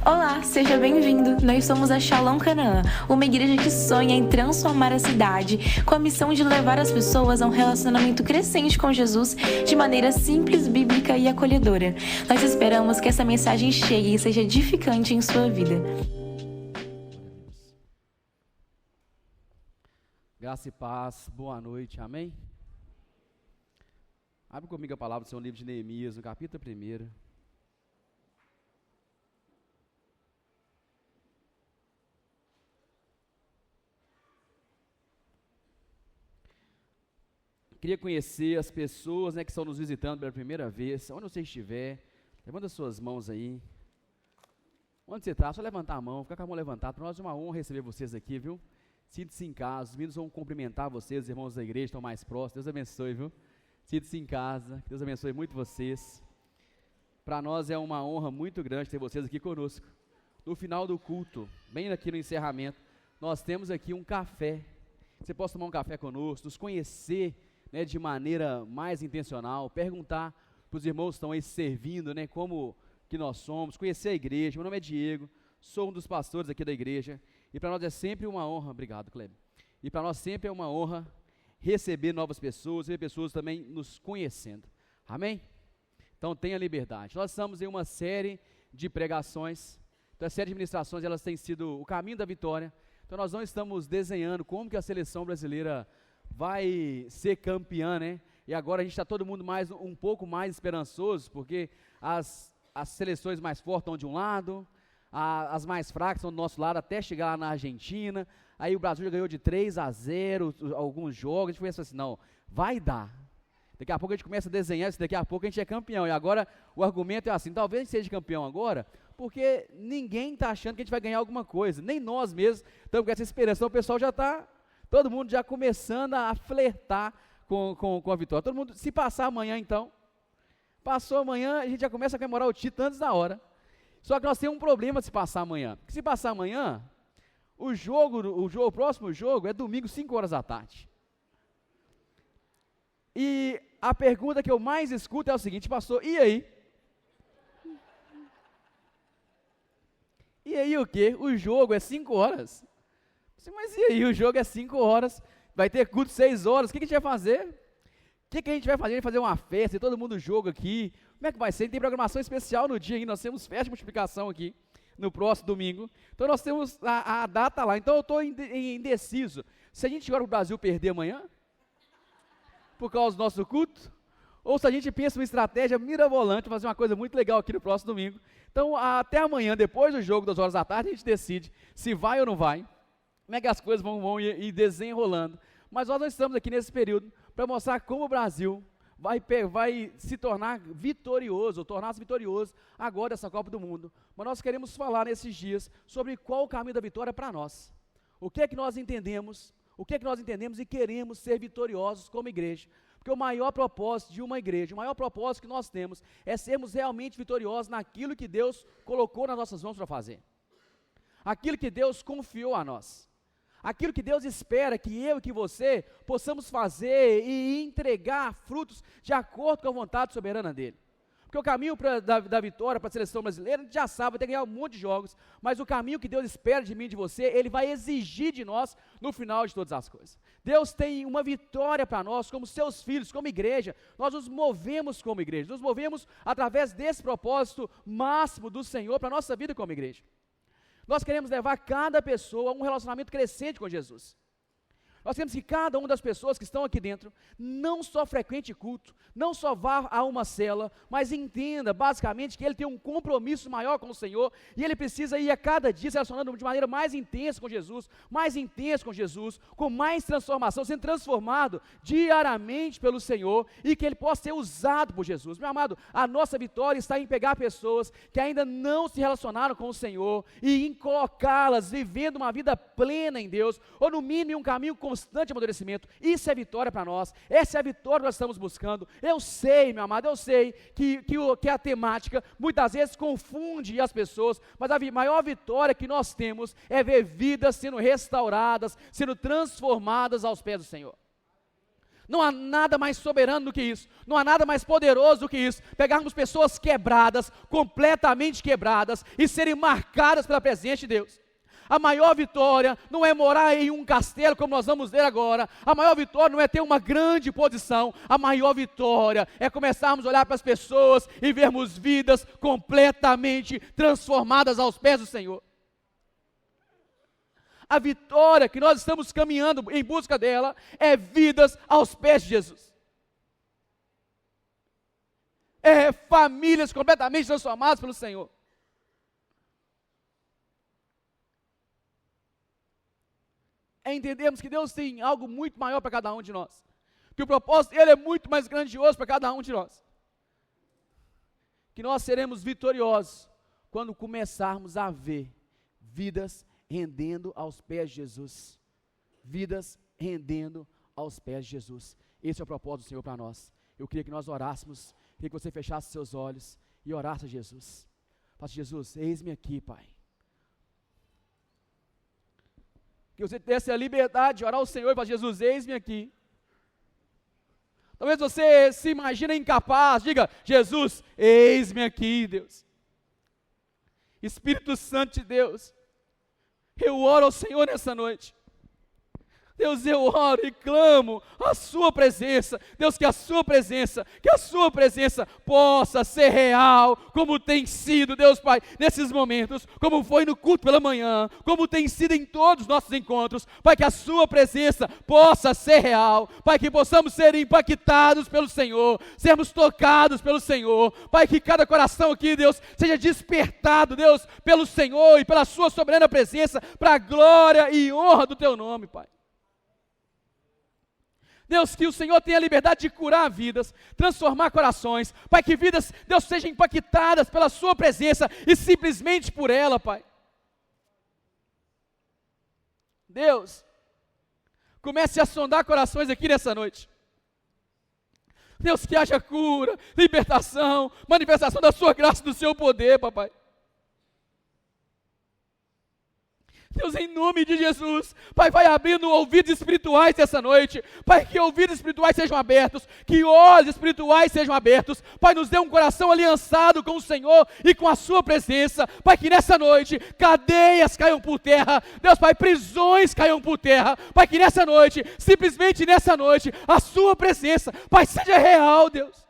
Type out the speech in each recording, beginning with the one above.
Olá, seja bem-vindo. Nós somos a Shalom Canaã, uma igreja que sonha em transformar a cidade com a missão de levar as pessoas a um relacionamento crescente com Jesus de maneira simples, bíblica e acolhedora. Nós esperamos que essa mensagem chegue e seja edificante em sua vida. Graça e paz, boa noite, amém? Abre comigo a palavra do Senhor no livro de Neemias, no capítulo 1. Queria conhecer as pessoas, que estão nos visitando pela primeira vez. Onde você estiver, levanta as suas mãos aí. Onde você está? Só levantar a mão, fica com a mão levantada. Para nós é uma honra receber vocês aqui, viu? Sinta-se em casa. Os meninos vão cumprimentar vocês, os irmãos da igreja estão mais próximos. Deus abençoe, viu? Sinta-se em casa. Que Deus abençoe muito vocês. Para nós é uma honra muito grande ter vocês aqui conosco. No final do culto, bem aqui no encerramento, nós temos aqui um café. Você pode tomar um café conosco, nos conhecer, de maneira mais intencional, perguntar para os irmãos que estão aí servindo, como que nós somos, conhecer a igreja. Meu nome é Diego, sou um dos pastores aqui da igreja, e para nós é sempre uma honra, obrigado, Kleber, e para nós sempre é uma honra receber novas pessoas, ver pessoas também nos conhecendo, amém? Então tenha liberdade. Nós estamos em uma série de pregações, então a série de ministrações, elas têm sido o caminho da vitória. Então nós não estamos desenhando como que a seleção brasileira vai ser campeã, E agora a gente está todo mundo um pouco mais esperançoso, porque as seleções mais fortes estão de um lado, as mais fracas estão do nosso lado, até chegar lá na Argentina. Aí o Brasil já ganhou de 3-0 alguns jogos. A gente começa assim, não, vai dar. Daqui a pouco a gente começa a desenhar isso, daqui a pouco a gente é campeão. E agora o argumento é assim, talvez a gente seja campeão agora, porque ninguém está achando que a gente vai ganhar alguma coisa, nem nós mesmos estamos com essa esperança. Então o pessoal já está, todo mundo já começando a flertar com a vitória. Todo mundo, se passar amanhã então, passou amanhã, a gente já começa a comemorar o título antes da hora. Só que nós temos um problema se passar amanhã. Porque se passar amanhã, o próximo jogo é domingo, 5 horas da tarde. E a pergunta que eu mais escuto é o seguinte, pastor, e aí? E aí o quê? O jogo é 5 horas. Mas e aí, o jogo é 5 horas, vai ter culto 6 horas, o que a gente vai fazer? O que a gente vai fazer? A gente vai fazer uma festa, e todo mundo joga aqui. Como é que vai ser? Tem programação especial no dia, nós temos festa de multiplicação aqui, no próximo domingo. Então nós temos a data lá, então eu estou indeciso. Se a gente agora o Brasil perder amanhã, por causa do nosso culto, ou se a gente pensa uma estratégia mirabolante, fazer uma coisa muito legal aqui no próximo domingo. Então até amanhã, depois do jogo das horas da tarde, a gente decide se vai ou não vai. Como é que as coisas vão ir desenrolando. Mas nós não estamos aqui nesse período para mostrar como o Brasil vai se tornar vitorioso, ou tornar-se vitorioso agora dessa Copa do Mundo. Mas nós queremos falar nesses dias sobre qual o caminho da vitória para nós. O que é que nós entendemos e queremos ser vitoriosos como igreja. Porque o maior propósito de uma igreja, o maior propósito que nós temos é sermos realmente vitoriosos naquilo que Deus colocou nas nossas mãos para fazer. Aquilo que Deus confiou a nós. Aquilo que Deus espera que eu e que você possamos fazer e entregar frutos de acordo com a vontade soberana dEle. Porque o caminho da vitória para a seleção brasileira, a gente já sabe, vai ter que ganhar um monte de jogos, mas o caminho que Deus espera de mim e de você, Ele vai exigir de nós no final de todas as coisas. Deus tem uma vitória para nós, como seus filhos, como igreja. Nós nos movemos como igreja, nos movemos através desse propósito máximo do Senhor para a nossa vida como igreja. Nós queremos levar cada pessoa a um relacionamento crescente com Jesus. Nós queremos que cada uma das pessoas que estão aqui dentro não só frequente culto, não só vá a uma cela, mas entenda basicamente que ele tem um compromisso maior com o Senhor e ele precisa ir a cada dia se relacionando de maneira mais intensa com Jesus, com mais transformação, sendo transformado diariamente pelo Senhor e que ele possa ser usado por Jesus. Meu amado, a nossa vitória está em pegar pessoas que ainda não se relacionaram com o Senhor e em colocá-las vivendo uma vida plena em Deus, ou no mínimo em um caminho constante amadurecimento. Isso é vitória para nós, essa é a vitória que nós estamos buscando. Eu sei, meu amado, eu sei que a temática muitas vezes confunde as pessoas, mas a maior vitória que nós temos é ver vidas sendo restauradas, sendo transformadas aos pés do Senhor. Não há nada mais soberano do que isso, não há nada mais poderoso do que isso, pegarmos pessoas quebradas, completamente quebradas, e serem marcadas pela presença de Deus. A maior vitória não é morar em um castelo, como nós vamos ver agora. A maior vitória não é ter uma grande posição. A maior vitória é começarmos a olhar para as pessoas e vermos vidas completamente transformadas aos pés do Senhor. A vitória que nós estamos caminhando em busca dela é vidas aos pés de Jesus. É famílias completamente transformadas pelo Senhor. É entendermos que Deus tem algo muito maior para cada um de nós. Que o propósito dele é muito mais grandioso para cada um de nós. Que nós seremos vitoriosos quando começarmos a ver vidas rendendo aos pés de Jesus. Vidas rendendo aos pés de Jesus. Esse é o propósito do Senhor para nós. Eu queria que nós orássemos, queria que você fechasse seus olhos e orasse a Jesus. Falasse: Jesus, eis-me aqui, Pai. Que você tivesse a liberdade de orar ao Senhor e falar: Jesus, eis-me aqui. Talvez você se imagine incapaz, diga: Jesus, eis-me aqui, Deus. Espírito Santo de Deus, eu oro ao Senhor nessa noite. Deus, eu oro e clamo a sua presença. Deus, que a sua presença possa ser real, como tem sido, Deus Pai, nesses momentos, como foi no culto pela manhã, como tem sido em todos os nossos encontros. Pai, que a sua presença possa ser real, Pai, que possamos ser impactados pelo Senhor, sermos tocados pelo Senhor. Pai, que cada coração aqui, Deus, seja despertado, Deus, pelo Senhor e pela sua soberana presença, para a glória e honra do teu nome, Pai. Deus, que o Senhor tenha a liberdade de curar vidas, transformar corações, Pai, que vidas, Deus, sejam impactadas pela sua presença e simplesmente por ela, Pai. Deus, comece a sondar corações aqui nessa noite. Deus, que haja cura, libertação, manifestação da sua graça e do seu poder, papai. Deus, em nome de Jesus, Pai, vai abrindo ouvidos espirituais essa noite, Pai, que ouvidos espirituais sejam abertos, que olhos espirituais sejam abertos, Pai, nos dê um coração aliançado com o Senhor e com a sua presença, Pai, que nessa noite, cadeias caiam por terra, Deus, Pai, prisões caiam por terra, Pai, que nessa noite, simplesmente nessa noite, a sua presença, Pai, seja real, Deus.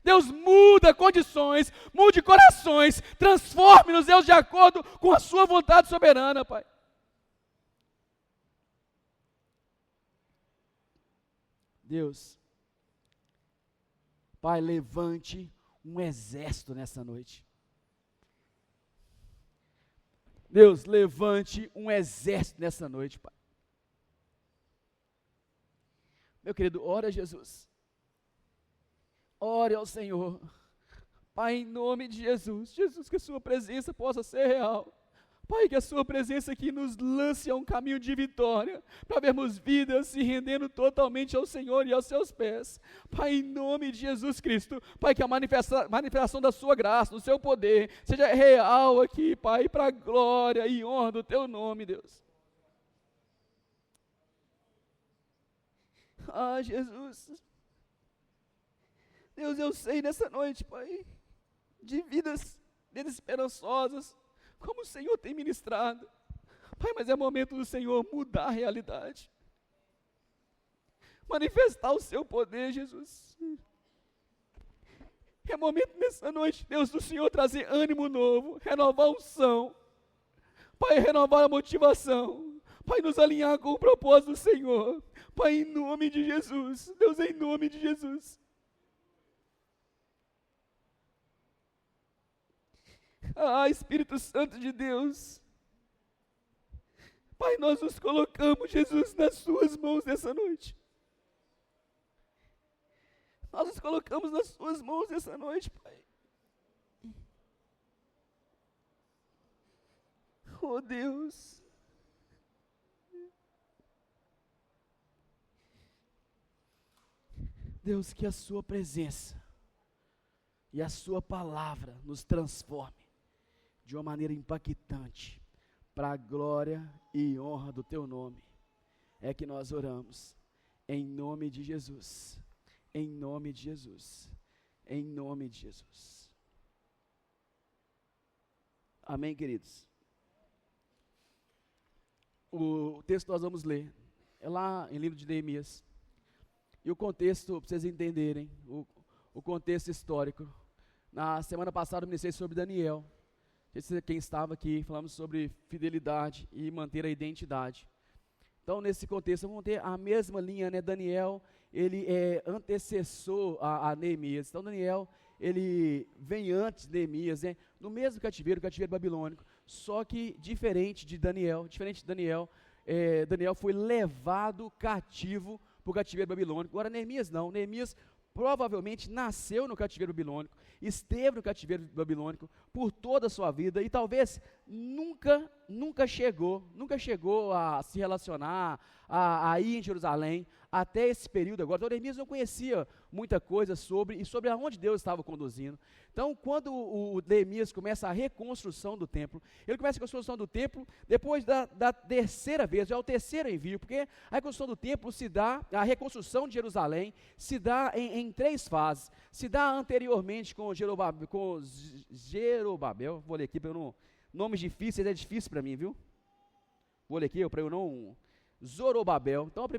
Deus, muda condições, mude corações, transforme-nos, Deus, de acordo com a sua vontade soberana, Pai. Deus, Pai, levante um exército nessa noite. Deus, levante um exército nessa noite, Pai. Meu querido, ora, Jesus. Ore ao Senhor, Pai, em nome de Jesus, Jesus, que a sua presença possa ser real, Pai, que a sua presença aqui nos lance a um caminho de vitória, para vermos vidas se rendendo totalmente ao Senhor e aos seus pés, Pai, em nome de Jesus Cristo, Pai, que a manifestação da sua graça, do seu poder, seja real aqui, Pai, para a glória e honra do teu nome, Deus. Ah, Jesus, Deus, eu sei nessa noite, Pai, de vidas desesperançosas, como o Senhor tem ministrado, Pai, mas é momento do Senhor mudar a realidade, manifestar o seu poder, Jesus. É momento nessa noite, Deus, do Senhor trazer ânimo novo, renovar a unção, Pai, renovar a motivação, Pai, nos alinhar com o propósito do Senhor, Pai, em nome de Jesus, Deus, em nome de Jesus. Ah, Espírito Santo de Deus, Pai, nós nos colocamos, Jesus, nas suas mãos nessa noite. Nós nos colocamos nas suas mãos nessa noite, Pai. Oh, Deus. Deus, que a sua presença e a sua palavra nos transforme de uma maneira impactante, para a glória e honra do teu nome, é que nós oramos, Em nome de Jesus. Em nome de Jesus. Em nome de Jesus. Amém, queridos? O texto que nós vamos ler é lá em livro de Neemias. E o contexto, para vocês entenderem, o contexto histórico. Na semana passada eu ministrei sobre Daniel. Não sei se quem estava aqui, falamos sobre fidelidade e manter a identidade. Então, nesse contexto, vamos ter a mesma linha, né? Daniel, ele é antecessor a Neemias. Então, Daniel, ele vem antes de Neemias, né? No mesmo cativeiro, cativeiro babilônico, só que diferente de Daniel. Daniel foi levado cativo para o cativeiro babilônico. Agora, Neemias não. Neemias provavelmente nasceu no cativeiro babilônico, esteve no cativeiro babilônico por toda a sua vida e talvez nunca chegou a se relacionar, a ir em Jerusalém até esse período agora. Então, Neemias não conhecia muita coisa sobre aonde Deus estava conduzindo. Então, quando o Neemias começa a reconstrução do templo, ele começa a reconstrução do templo depois da terceira vez, já é o terceiro envio, porque a reconstrução do templo a reconstrução de Jerusalém se dá em três fases. Se dá anteriormente com Jerobabel, vou ler aqui, nomes difíceis é difícil para mim, viu? Vou ler aqui, para eu não... Zorobabel. Então a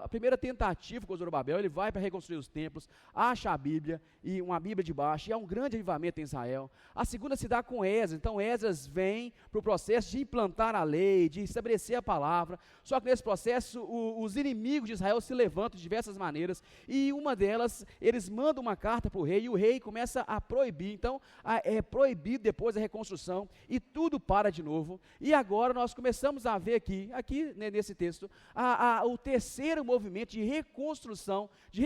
primeira tentativa com Zorobabel, ele vai para reconstruir os templos, acha a Bíblia, e uma Bíblia de baixo, e há um grande avivamento em Israel. A segunda se dá com Esdras. Então Esdras vem para o processo de implantar a lei, de estabelecer a palavra, só que nesse processo os inimigos de Israel se levantam de diversas maneiras, e uma delas, eles mandam uma carta para o rei, e o rei começa a proibir. Então é proibido depois da reconstrução, e tudo para de novo, e agora nós começamos a ver aqui nesse texto, o terceiro movimento de reconstrução de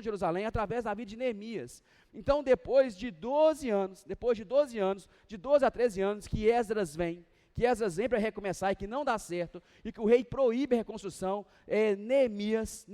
Jerusalém através da vida de Neemias. Então, depois de 12 a 13 anos que Esdras vem para recomeçar e que não dá certo, e que o rei proíbe a reconstrução, Neemias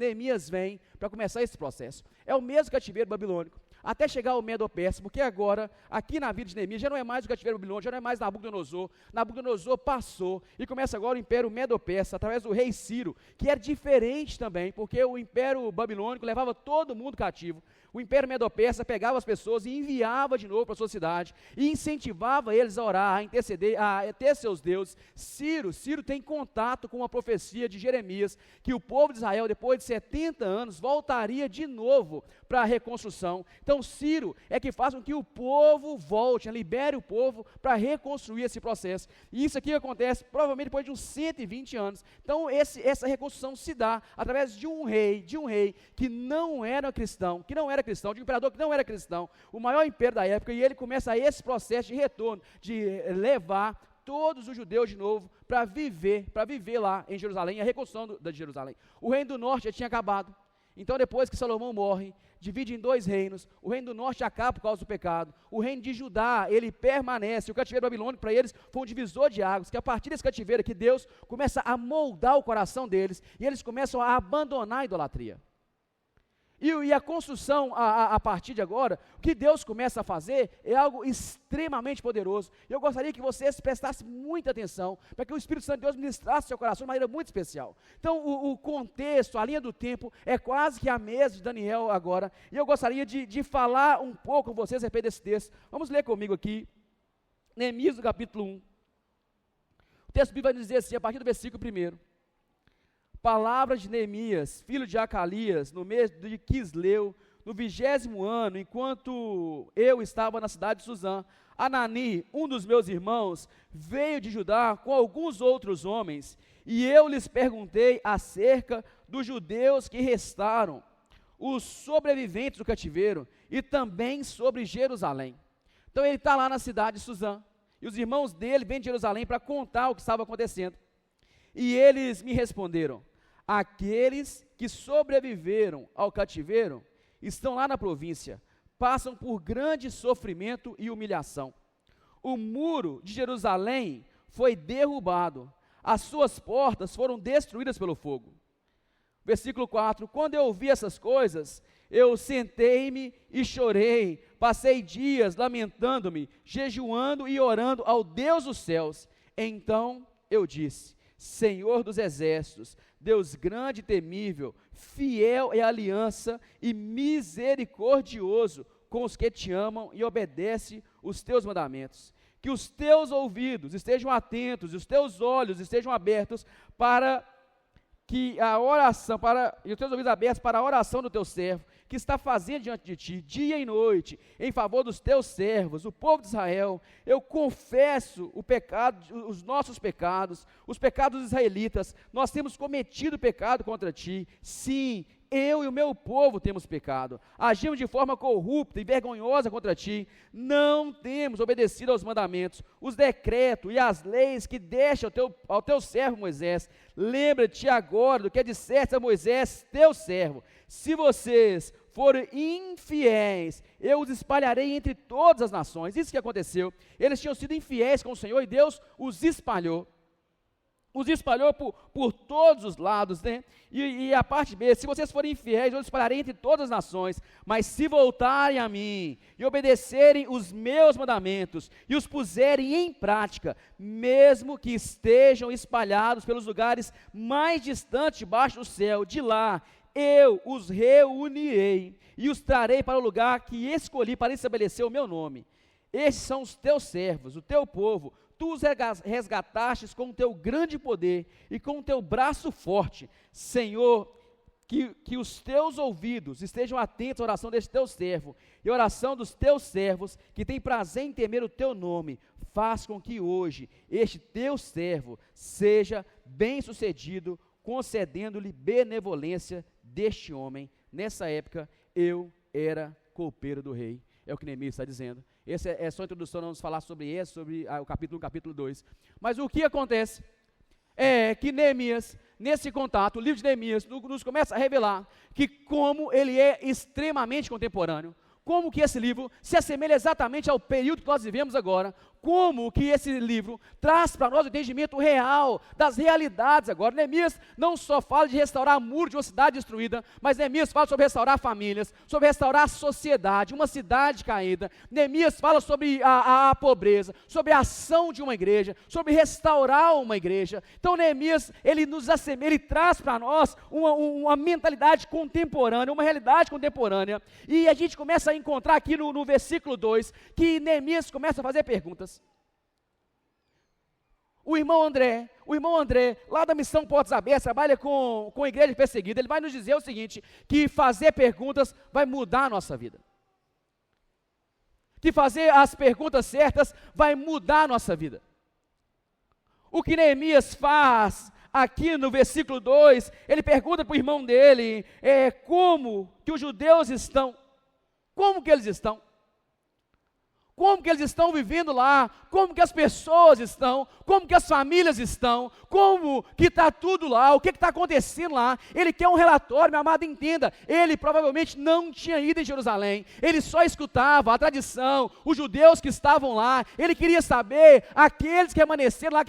vem para começar esse processo. É o mesmo cativeiro babilônico, até chegar ao Medo-Persa, porque agora, aqui na vida de Neemias, já não é mais o cativeiro babilônico, já não é mais Nabucodonosor passou, e começa agora o Império Medo-Persa, através do rei Ciro, que era diferente também, porque o Império Babilônico levava todo mundo cativo. O Império Medo-Persa pegava as pessoas e enviava de novo para a sua cidade, e incentivava eles a orar, a interceder, a ter seus deuses. Ciro tem contato com a profecia de Jeremias, que o povo de Israel, depois de 70 anos, voltaria de novo para a reconstrução. Então Ciro é que faz com que o povo volte, libere o povo para reconstruir esse processo. E isso aqui acontece provavelmente depois de uns 120 anos. Então essa reconstrução se dá através de um rei que não era cristão, de um imperador que não era cristão, o maior império da época, e ele começa esse processo de retorno, de levar todos os judeus de novo para viver lá em Jerusalém, a reconstrução de Jerusalém. O reino do norte já tinha acabado. Então, depois que Salomão morre, divide em dois reinos. O reino do norte acaba por causa do pecado. O reino de Judá, ele permanece. O cativeiro babilônico para eles foi um divisor de águas, que a partir desse cativeiro aqui, Deus começa a moldar o coração deles, e eles começam a abandonar a idolatria. E a construção, a partir de agora, o que Deus começa a fazer é algo extremamente poderoso. Eu gostaria que vocês prestassem muita atenção, para que o Espírito Santo de Deus ministrasse seu coração de maneira muito especial. Então, o contexto, a linha do tempo, é quase que a mesma de Daniel agora, e eu gostaria de falar um pouco com vocês a respeito desse texto. Vamos ler comigo aqui, Neemias, no capítulo 1. O texto bíblico vai dizer assim, a partir do versículo 1. Palavras de Neemias, filho de Acalias, no mês de Quisleu, no 20º ano, enquanto eu estava na cidade de Suzã, Anani, um dos meus irmãos, veio de Judá com alguns outros homens, e eu lhes perguntei acerca dos judeus que restaram, os sobreviventes do cativeiro, e também sobre Jerusalém. Então ele está lá na cidade de Suzã, e os irmãos dele vêm de Jerusalém para contar o que estava acontecendo. E eles me responderam: aqueles que sobreviveram ao cativeiro estão lá na província, passam por grande sofrimento e humilhação. O muro de Jerusalém foi derrubado, as suas portas foram destruídas pelo fogo. Versículo 4, quando eu ouvi essas coisas, eu sentei-me e chorei, passei dias lamentando-me, jejuando e orando ao Deus dos céus. Então eu disse: Senhor dos exércitos, Deus grande e temível, fiel em aliança e misericordioso com os que te amam e obedecem os teus mandamentos. Que os teus ouvidos estejam atentos e os teus olhos estejam abertos para que a oração, e os teus ouvidos abertos para a oração do teu servo, que está fazendo diante de ti, dia e noite, em favor dos teus servos, o povo de Israel. Eu confesso o pecado, os nossos pecados, os pecados dos israelitas. Nós temos cometido pecado contra ti. Sim, eu e o meu povo temos pecado, agimos de forma corrupta e vergonhosa contra ti, não temos obedecido aos mandamentos, os decretos e as leis que deixa ao teu servo Moisés. Lembra-te agora do que disseste a Moisés, teu servo: se vocês forem infiéis, eu os espalharei entre todas as nações. Isso que aconteceu, eles tinham sido infiéis com o Senhor e Deus os espalhou por todos os lados, né? E a parte B: se vocês forem infiéis, eu os espalharei entre todas as nações, mas se voltarem a mim e obedecerem os meus mandamentos e os puserem em prática, mesmo que estejam espalhados pelos lugares mais distantes debaixo do céu, de lá eu os reunirei e os trarei para o lugar que escolhi para estabelecer o meu nome. Esses são os teus servos, o teu povo. Tu os resgatastes com o teu grande poder e com o teu braço forte. Senhor, que os teus ouvidos estejam atentos à oração deste teu servo e à oração dos teus servos, que tem prazer em temer o teu nome. Faz com que hoje este teu servo seja bem-sucedido, concedendo-lhe benevolência deste homem. Nessa época, eu era copeiro do rei. É o que Neemias está dizendo. Essa é só a introdução, nós vamos falar sobre o capítulo 1, capítulo 2. Mas o que acontece é que Neemias, nesse contato, o livro de Neemias nos começa a revelar que como ele é extremamente contemporâneo, como que esse livro se assemelha exatamente ao período que nós vivemos agora, como que esse livro traz para nós o entendimento real das realidades agora. Neemias não só fala de restaurar muros de uma cidade destruída, mas Neemias fala sobre restaurar famílias, sobre restaurar a sociedade, uma cidade caída. Neemias fala sobre a pobreza, sobre a ação de uma igreja, sobre restaurar uma igreja. Então Neemias, ele traz para nós uma mentalidade contemporânea, uma realidade contemporânea, e a gente começa a encontrar aqui no versículo 2, que Neemias começa a fazer perguntas. O irmão André, lá da Missão Portas Abertas, trabalha com igreja perseguida. Ele vai nos dizer o seguinte: que fazer perguntas vai mudar a nossa vida. Que fazer as perguntas certas vai mudar a nossa vida. O que Neemias faz aqui no versículo 2, ele pergunta para o irmão dele, como que os judeus estão, como que eles estão? Como que eles estão vivendo lá, como que as pessoas estão, como que as famílias estão, como que está tudo lá, o que está acontecendo lá. Ele quer um relatório, meu amado, entenda, ele provavelmente não tinha ido em Jerusalém, ele só escutava a tradição, os judeus que estavam lá, ele queria saber, aqueles que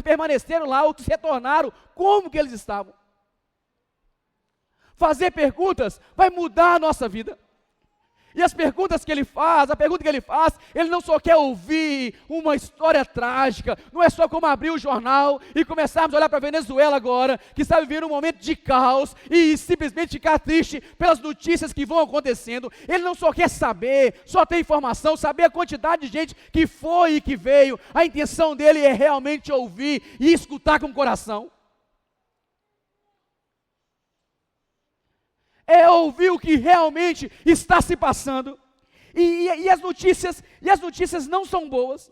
permaneceram lá, ou que se retornaram, como que eles estavam. Fazer perguntas vai mudar a nossa vida. E a pergunta que ele faz, ele não só quer ouvir uma história trágica, não é só como abrir o jornal e começarmos a olhar para a Venezuela agora, que está vivendo um momento de caos, e simplesmente ficar triste pelas notícias que vão acontecendo. Ele não só quer saber, só ter informação, saber a quantidade de gente que foi e que veio. A intenção dele é realmente ouvir e escutar com o coração. É ouvir o que realmente está se passando. E as notícias não são boas.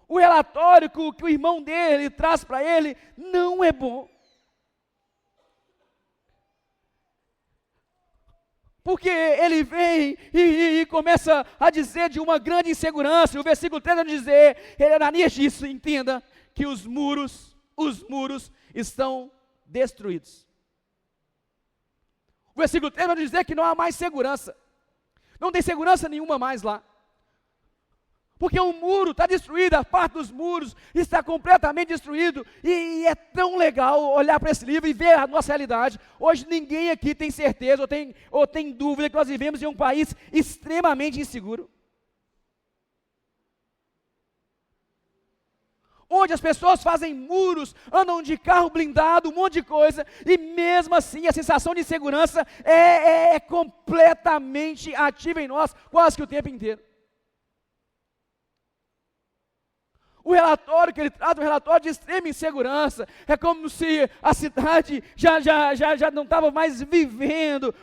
O relatório que o irmão dele traz para ele não é bom. Porque ele vem e começa a dizer de uma grande insegurança. O versículo 3 vai dizer, Ananias disse, entenda, que os muros estão destruídos. O versículo 3 vai dizer que não há mais segurança. Não tem segurança nenhuma mais lá. Porque o muro está destruído, a parte dos muros está completamente destruído. E é tão legal olhar para esse livro e ver a nossa realidade. Hoje ninguém aqui tem certeza ou tem dúvida que nós vivemos em um país extremamente inseguro. onde as pessoas fazem muros, andam de carro blindado, um monte de coisa, e mesmo assim a sensação de insegurança é completamente ativa em nós, quase que o tempo inteiro. O relatório que ele traz é um relatório de extrema insegurança. É como se a cidade já não estava mais vivendo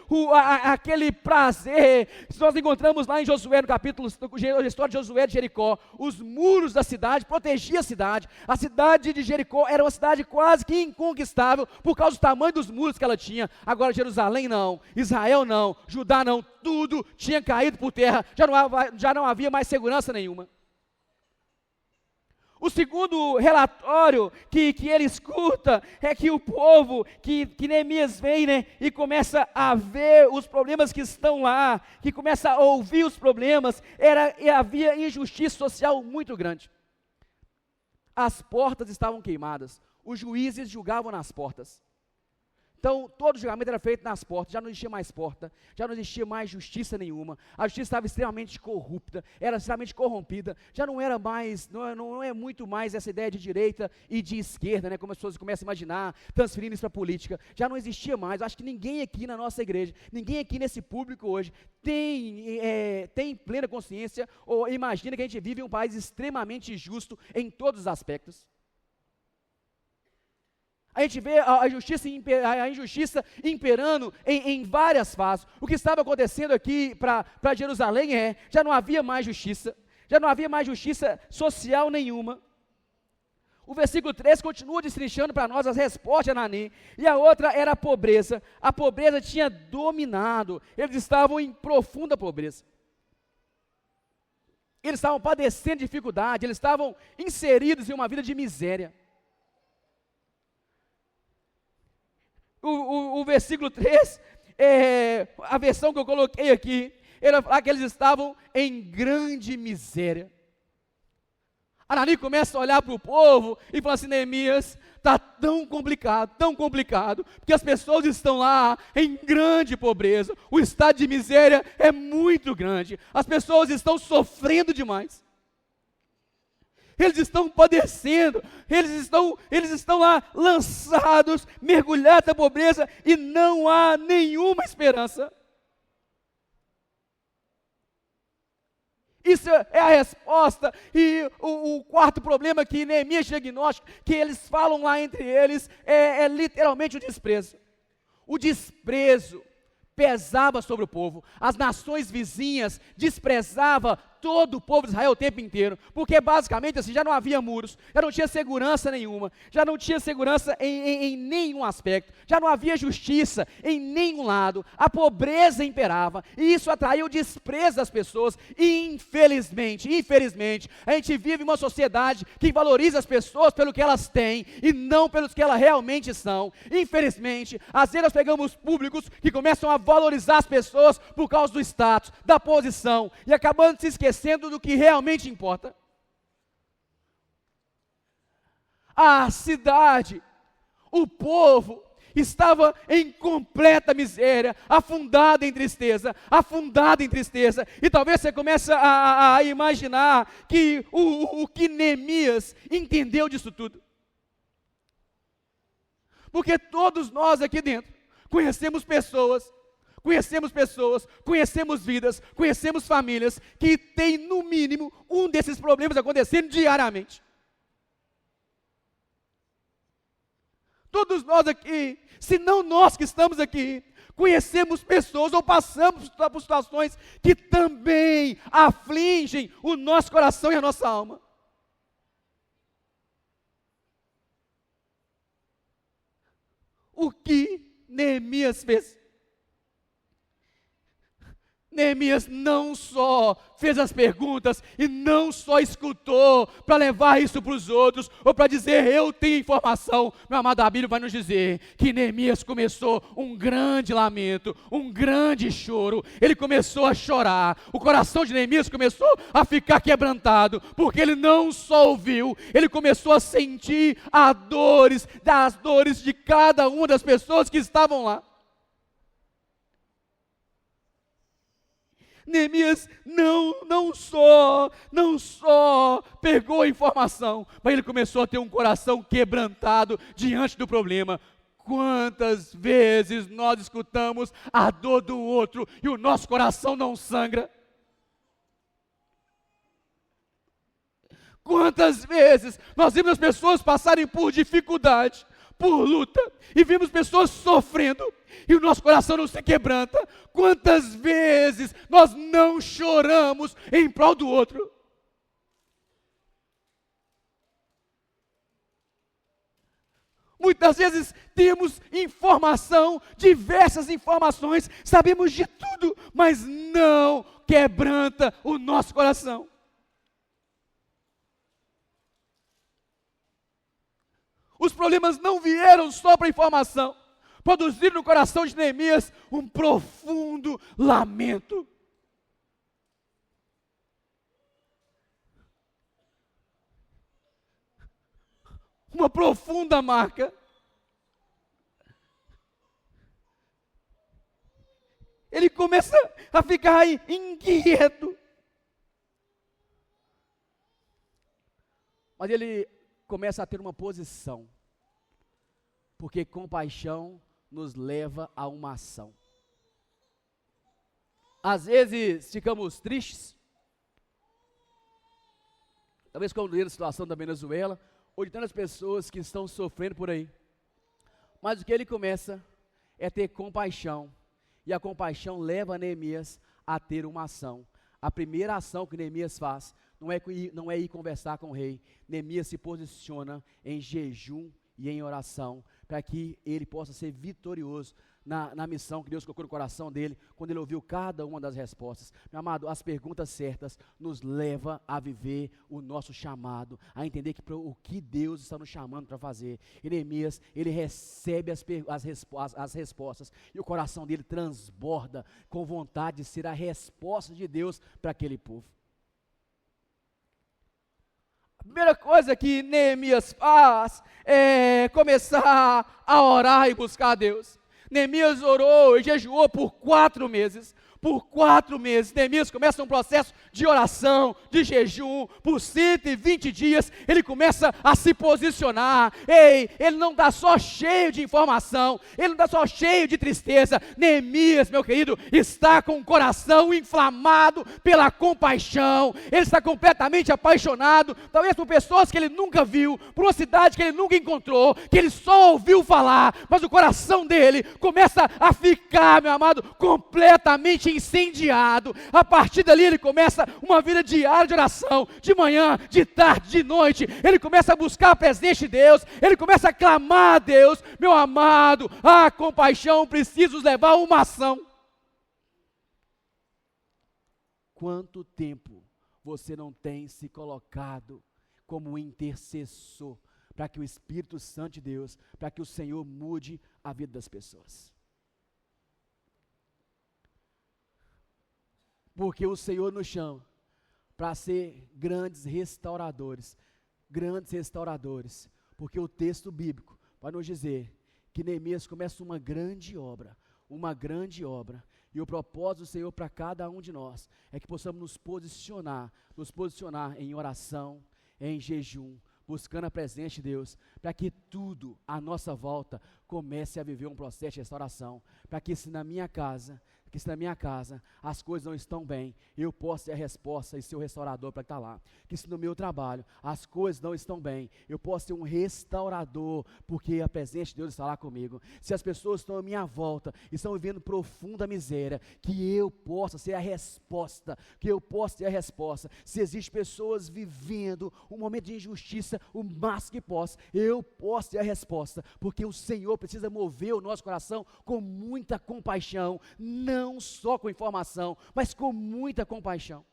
aquele prazer. Nós encontramos lá em Josué, no capítulo, a história de Josué de Jericó, os muros da cidade protegiam a cidade. A cidade de Jericó era uma cidade quase que inconquistável por causa do tamanho dos muros que ela tinha. Agora Jerusalém não, Israel não, Judá não, tudo tinha caído por terra, já não havia mais segurança nenhuma. O segundo relatório que ele escuta é que o povo, que Neemias vem, né, e começa a ver os problemas que estão lá, que começa a ouvir os problemas, havia injustiça social muito grande. As portas estavam queimadas, os juízes julgavam nas portas. Então, todo julgamento era feito nas portas, já não existia mais porta, já não existia mais justiça nenhuma, a justiça estava extremamente corrupta, era extremamente corrompida, já não era mais, não é muito mais essa ideia de direita e de esquerda, né, como as pessoas começam a imaginar, transferindo isso para a política, já não existia mais. Eu acho que ninguém aqui na nossa igreja, ninguém aqui nesse público hoje, tem plena consciência, ou imagina que a gente vive em um país extremamente justo em todos os aspectos. A gente vê a injustiça imperando em várias fases. O que estava acontecendo aqui para Jerusalém já não havia mais justiça, já não havia mais justiça social nenhuma. O versículo 3 continua destrinchando para nós as respostas de Anani, e a outra era a pobreza. A pobreza tinha dominado, eles estavam em profunda pobreza. Eles estavam padecendo dificuldade, eles estavam inseridos em uma vida de miséria. O versículo 3, a versão que eu coloquei aqui, ele vai falar que eles estavam em grande miséria. Anani começa a olhar para o povo e fala assim: Neemias, está tão complicado, porque as pessoas estão lá em grande pobreza, o estado de miséria é muito grande, as pessoas estão sofrendo demais. Eles estão padecendo, eles estão lá lançados, mergulhados na pobreza, e não há nenhuma esperança. Isso é a resposta. E o quarto problema que Neemias diagnóstico, que eles falam lá entre eles, é literalmente o desprezo. O desprezo pesava sobre o povo. As nações vizinhas desprezavam todo o povo de Israel o tempo inteiro, porque basicamente assim, já não havia muros, já não tinha segurança nenhuma, já não tinha segurança em nenhum aspecto, já não havia justiça em nenhum lado, a pobreza imperava, e isso atraiu o desprezo das pessoas, e infelizmente, a gente vive em uma sociedade que valoriza as pessoas pelo que elas têm, e não pelos que elas realmente são. Infelizmente, às vezes nós pegamos públicos que começam a valorizar as pessoas por causa do status, da posição, e acabando se esquecendo do que realmente importa. A cidade, o povo, estava em completa miséria, afundado em tristeza, e talvez você comece a imaginar que o que Neemias entendeu disso tudo. Porque todos nós aqui dentro conhecemos pessoas, conhecemos vidas, conhecemos famílias que têm no mínimo um desses problemas acontecendo diariamente. Todos nós aqui, se não nós que estamos aqui, conhecemos pessoas ou passamos por situações que também afligem o nosso coração e a nossa alma. O que Neemias fez? Neemias não só fez as perguntas e não só escutou para levar isso para os outros ou para dizer eu tenho informação. Meu amado, a Bíblia vai nos dizer que Neemias começou um grande lamento, um grande choro. Ele começou a chorar, o coração de Neemias começou a ficar quebrantado, porque ele não só ouviu, ele começou a sentir as dores de cada uma das pessoas que estavam lá. Neemias não só pegou a informação, mas ele começou a ter um coração quebrantado diante do problema. Quantas vezes nós escutamos a dor do outro e o nosso coração não sangra? Quantas vezes nós vimos as pessoas passarem por dificuldade, por luta, e vimos pessoas sofrendo, e o nosso coração não se quebranta? Quantas vezes nós não choramos em prol do outro? Muitas vezes temos informação, diversas informações, sabemos de tudo, mas não quebranta o nosso coração. Os problemas não vieram só para informação, produziram no coração de Neemias um profundo lamento. Uma profunda marca. Ele começa a ficar inquieto. Mas ele começa a ter uma posição, porque compaixão nos leva a uma ação. Às vezes ficamos tristes, talvez quando a situação da Venezuela, ou de tantas pessoas que estão sofrendo por aí, mas o que ele começa é ter compaixão, e a compaixão leva Neemias a ter uma ação. A primeira ação que Neemias faz não é ir conversar com o rei. Neemias se posiciona em jejum e em oração, para que ele possa ser vitorioso na missão que Deus colocou no coração dele, quando ele ouviu cada uma das respostas. Meu amado, as perguntas certas nos levam a viver o nosso chamado, a entender o que Deus está nos chamando para fazer. E Neemias, ele recebe as respostas, e o coração dele transborda com vontade de ser a resposta de Deus para aquele povo. A primeira coisa que Neemias faz é começar a orar e buscar a Deus. Neemias orou e jejuou por 4 meses. Por 4 meses, Neemias começa um processo de oração, de jejum, por 120 dias, ele começa a se posicionar. Ele não está só cheio de informação, ele não está só cheio de tristeza. Neemias, meu querido, está com o coração inflamado pela compaixão, ele está completamente apaixonado, talvez por pessoas que ele nunca viu, por uma cidade que ele nunca encontrou, que ele só ouviu falar, mas o coração dele começa a ficar, meu amado, completamente incendiado. A partir dali ele começa uma vida diária de oração, de manhã, de tarde, de noite. Ele começa a buscar a presença de Deus, ele começa a clamar a Deus. Meu amado, a compaixão precisa nos levar a uma ação. Quanto tempo você não tem se colocado como intercessor para que o Espírito Santo de Deus, para que o Senhor mude a vida das pessoas? Porque o Senhor nos chama para ser grandes restauradores, porque o texto bíblico vai nos dizer que Neemias começa uma grande obra, e o propósito do Senhor para cada um de nós é que possamos nos posicionar em oração, em jejum, buscando a presença de Deus, para que tudo à nossa volta comece a viver um processo de restauração, para que se na minha casa as coisas não estão bem, eu posso ser a resposta e ser o restaurador para estar lá. Que se no meu trabalho as coisas não estão bem, eu posso ser um restaurador, porque a presença de Deus está lá comigo. Se as pessoas estão à minha volta e estão vivendo profunda miséria, que eu possa ser a resposta, Se existem pessoas vivendo um momento de injustiça, o máximo que posso, eu posso ser a resposta, porque o Senhor precisa mover o nosso coração com muita compaixão, não só com informação, mas com muita compaixão.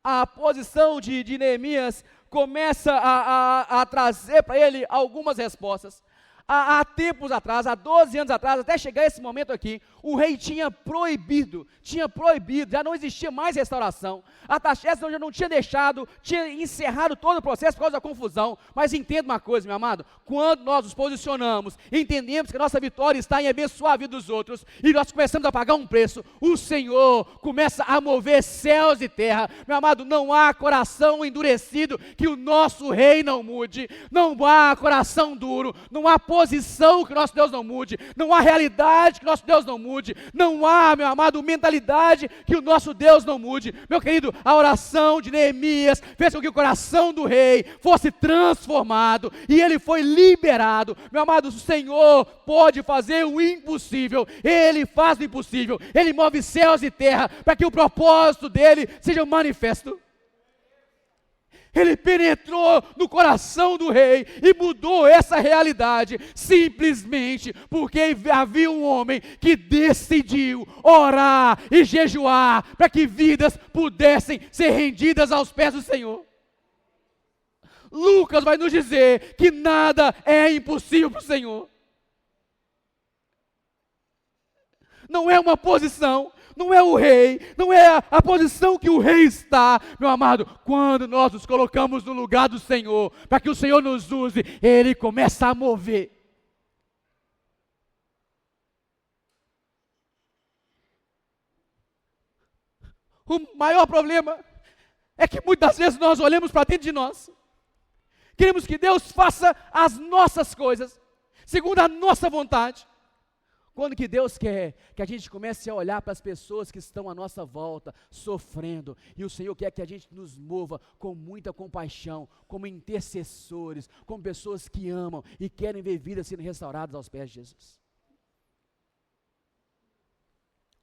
A posição de Neemias começa a trazer para ele algumas respostas. Há tempos atrás, há 12 anos atrás, até chegar esse momento aqui, o rei tinha proibido, já não existia mais restauração. Artaxerxes já não tinha deixado, tinha encerrado todo o processo por causa da confusão. Mas entenda uma coisa, meu amado, quando nós nos posicionamos, entendemos que a nossa vitória está em abençoar a vida dos outros, e nós começamos a pagar um preço, o Senhor começa a mover céus e terra. Meu amado, não há coração endurecido que o nosso rei não mude, não há coração duro, não há posição que o nosso Deus não mude, não há realidade que o nosso Deus não mude, não há, meu amado, mentalidade que o nosso Deus não mude. Meu querido, a oração de Neemias fez com que o coração do rei fosse transformado e ele foi liberado. Meu amado, o Senhor pode fazer o impossível, Ele faz o impossível, Ele move céus e terra para que o propósito dEle seja manifesto. Ele penetrou no coração do rei e mudou essa realidade, simplesmente porque havia um homem que decidiu orar e jejuar para que vidas pudessem ser rendidas aos pés do Senhor. Lucas vai nos dizer que nada é impossível para o Senhor. Não é uma posição, não é o rei, não é a posição que o rei está, meu amado. Quando nós nos colocamos no lugar do Senhor, para que o Senhor nos use, Ele começa a mover. O maior problema é que muitas vezes nós olhamos para dentro de nós, queremos que Deus faça as nossas coisas, segundo a nossa vontade. Quando que Deus quer que a gente comece a olhar para as pessoas que estão à nossa volta, sofrendo, e o Senhor quer que a gente nos mova com muita compaixão, como intercessores, como pessoas que amam e querem ver vidas sendo restauradas aos pés de Jesus.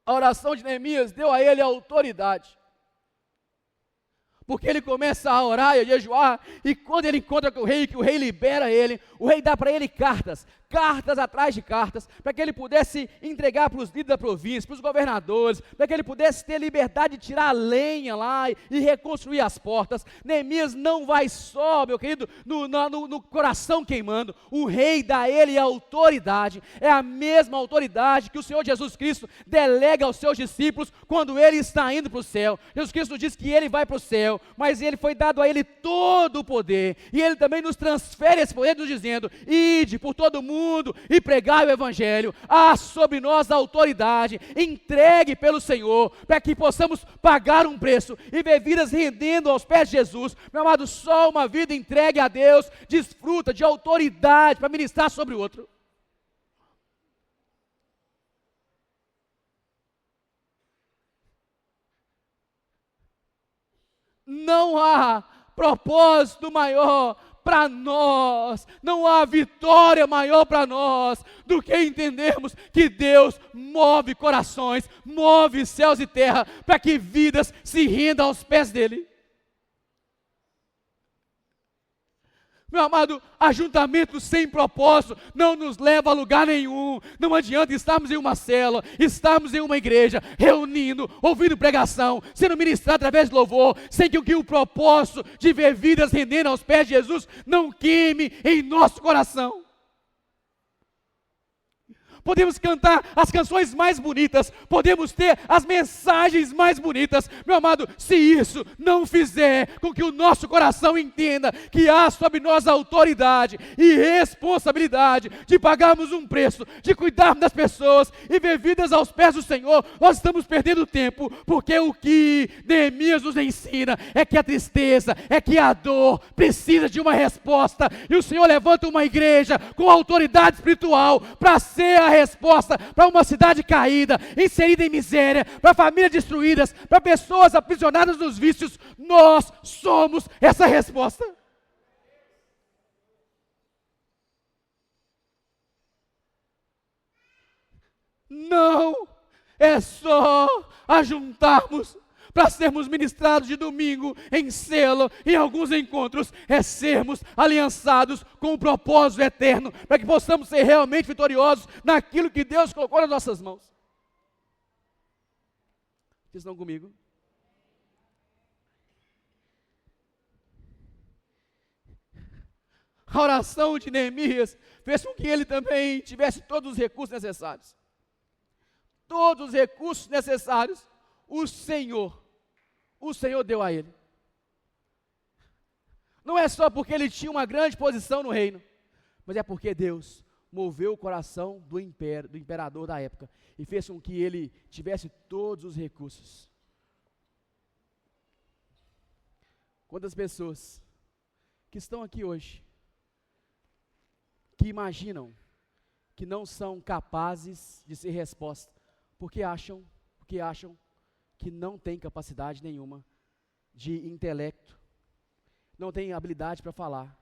A oração de Neemias deu a ele autoridade, porque ele começa a orar e a jejuar, e quando ele encontra com o rei, que o rei libera ele, o rei dá para ele cartas atrás de cartas, para que ele pudesse entregar para os líderes da província, para os governadores, para que ele pudesse ter liberdade de tirar a lenha lá e reconstruir as portas. Neemias não vai só, meu querido, no coração queimando, o rei dá a ele autoridade, é a mesma autoridade que o Senhor Jesus Cristo delega aos seus discípulos quando ele está indo para o céu. Jesus Cristo diz que ele vai para o céu, mas ele foi dado a ele todo o poder, e ele também nos transfere esse poder, nos dizendo: ide por todo o mundo e pregai o evangelho. Há sobre nós a autoridade entregue pelo Senhor, para que possamos pagar um preço e ver vidas rendendo aos pés de Jesus. Meu amado, só uma vida entregue a Deus desfruta de autoridade para ministrar sobre o outro. Não há propósito maior para nós, não há vitória maior para nós do que entendermos que Deus move corações, move céus e terra, para que vidas se rendam aos pés dEle. Meu amado, ajuntamento sem propósito não nos leva a lugar nenhum. Não adianta estarmos em uma célula, estarmos em uma igreja, reunindo, ouvindo pregação, sendo ministrado através de louvor, sem que o propósito de ver vidas rendendo aos pés de Jesus não queime em nosso coração. Podemos cantar as canções mais bonitas, podemos ter as mensagens mais bonitas, meu amado, se isso não fizer com que o nosso coração entenda que há sobre nós autoridade e responsabilidade de pagarmos um preço, de cuidarmos das pessoas e ver vidas aos pés do Senhor, nós estamos perdendo tempo, porque o que Neemias nos ensina é que a tristeza, é que a dor precisa de uma resposta, e o Senhor levanta uma igreja com autoridade espiritual para ser a resposta para uma cidade caída, inserida em miséria, para famílias destruídas, para pessoas aprisionadas nos vícios. Nós somos essa resposta. Não é só ajuntarmos para sermos ministrados de domingo em célula, em alguns encontros, é sermos aliançados com o propósito eterno, para que possamos ser realmente vitoriosos naquilo que Deus colocou nas nossas mãos. Vocês estão comigo? a oração de Neemias fez com que ele também tivesse todos os recursos necessários. Todos os recursos necessários, o Senhor deu a ele. Não é só porque ele tinha uma grande posição no reino, mas é porque Deus moveu o coração do imperador da época, e fez com que ele tivesse todos os recursos. Quantas pessoas que estão aqui hoje, que imaginam que não são capazes de ser resposta, porque acham que não têm capacidade nenhuma de intelecto, não têm habilidade para falar,